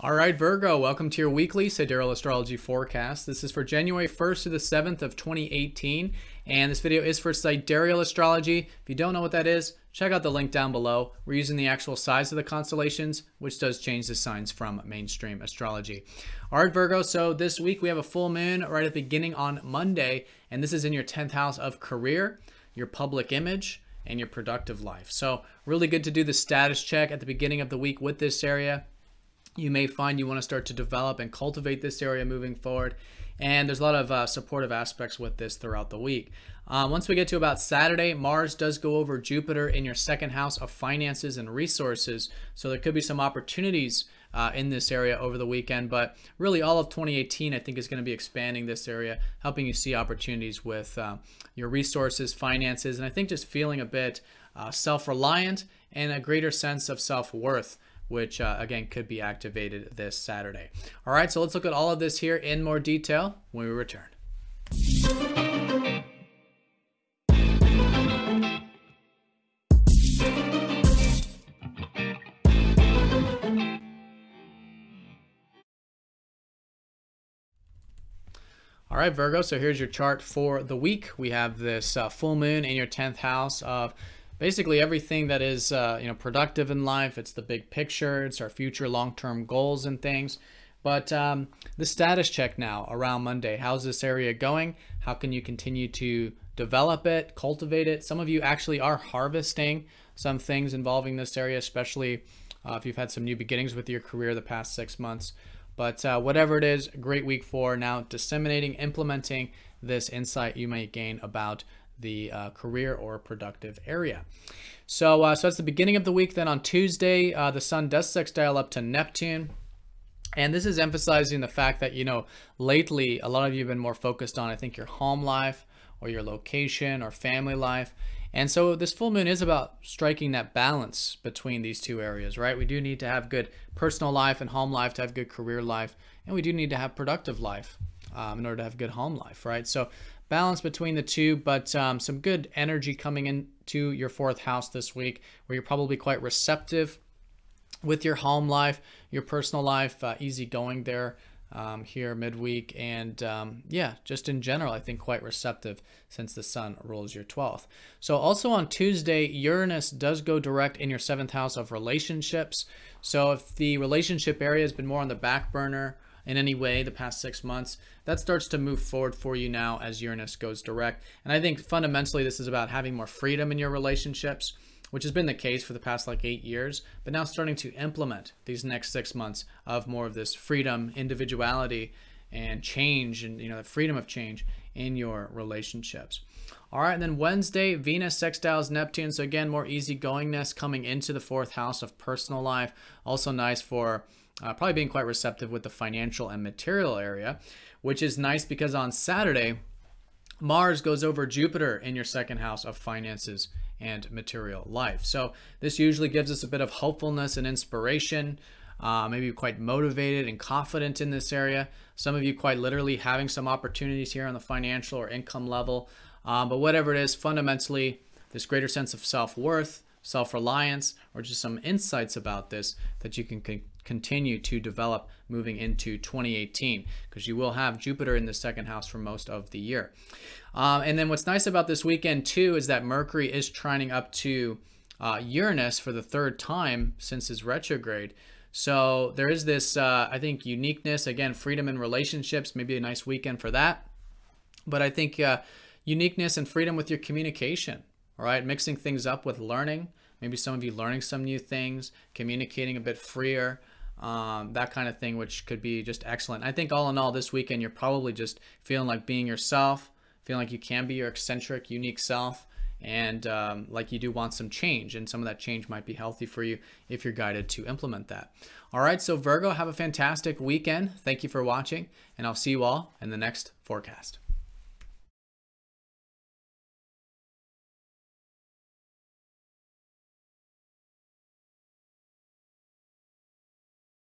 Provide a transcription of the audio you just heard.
All right, Virgo, welcome to your weekly Sidereal Astrology forecast. This is for January 1st to the 7th of 2018, and this video is for Sidereal Astrology. If you don't know what that is, check out the link down below. We're using the actual size of the constellations, which does change the signs from mainstream astrology. All right, Virgo, so this week we have a full moon right at the beginning on Monday, and this is in your 10th house of career, your public image, and your productive life. So really good to do the status check at the beginning of the week with this area. You may find you want to start to develop and cultivate this area moving forward. And there's a lot of supportive aspects with this throughout the week. Once we get to about Saturday, Mars does go over Jupiter in your second house of finances and resources. So there could be some opportunities in this area over the weekend. But really all of 2018, I think, is going to be expanding this area, helping you see opportunities with your resources, finances, and I think just feeling a bit self-reliant and a greater sense of self-worth, which again could be activated this Saturday. All right, so let's look at all of this here in more detail when we return. All right, Virgo, so here's your chart for the week. We have this full moon in your 10th house of basically everything that is productive in life. It's the big picture. It's our future long-term goals and things. But the status check now around Monday. How's this area going? How can you continue to develop it, cultivate it? Some of you actually are harvesting some things involving this area, especially if you've had some new beginnings with your career the past 6 months. But whatever it is, great week for now disseminating, implementing this insight you may gain about the career or productive area. So that's the beginning of the week. Then on Tuesday, the sun does sextile up to Neptune. And this is emphasizing the fact that, lately, a lot of you have been more focused on, I think, your home life or your location or family life. And so this full moon is about striking that balance between these two areas, right? We do need to have good personal life and home life to have good career life. And we do need to have productive life in order to have good home life, right? So balance between the two, but some good energy coming into your 4th house this week, where you're probably quite receptive with your home life, your personal life, easy going there here midweek, and yeah, just in general, I think quite receptive since the sun rules your 12th. So also on Tuesday, Uranus does go direct in your 7th house of relationships. So if the relationship area has been more on the back burner in any way the past 6 months, that starts to move forward for you now as Uranus goes direct. And I think fundamentally this is about having more freedom in your relationships, which has been the case for the past 8 years, but now starting to implement these next 6 months of more of this freedom, individuality, and change, and the freedom of change in your relationships. All right, and then Wednesday, Venus sextiles Neptune. So again, more easygoingness coming into the 4th house of personal life. Also nice for probably being quite receptive with the financial and material area, which is nice because on Saturday, Mars goes over Jupiter in your 2nd house of finances and material life. So this usually gives us a bit of hopefulness and inspiration, maybe quite motivated and confident in this area. Some of you quite literally having some opportunities here on the financial or income level. But whatever it is, fundamentally, this greater sense of self-worth, self-reliance, or just some insights about this that you can continue to develop moving into 2018, because you will have Jupiter in the 2nd house for most of the year. And then what's nice about this weekend too is that Mercury is trining up to Uranus for the 3rd time since his retrograde. So there is this, I think, uniqueness, again, freedom in relationships, maybe a nice weekend for that. But I think uniqueness and freedom with your communication, all right? Mixing things up with learning, maybe some of you learning some new things, communicating a bit freer, that kind of thing, which could be just excellent. I think all in all, this weekend, you're probably just feeling like being yourself, feeling like you can be your eccentric, unique self, and like you do want some change, and some of that change might be healthy for you if you're guided to implement that. All right, so Virgo, have a fantastic weekend. Thank you for watching, and I'll see you all in the next forecast.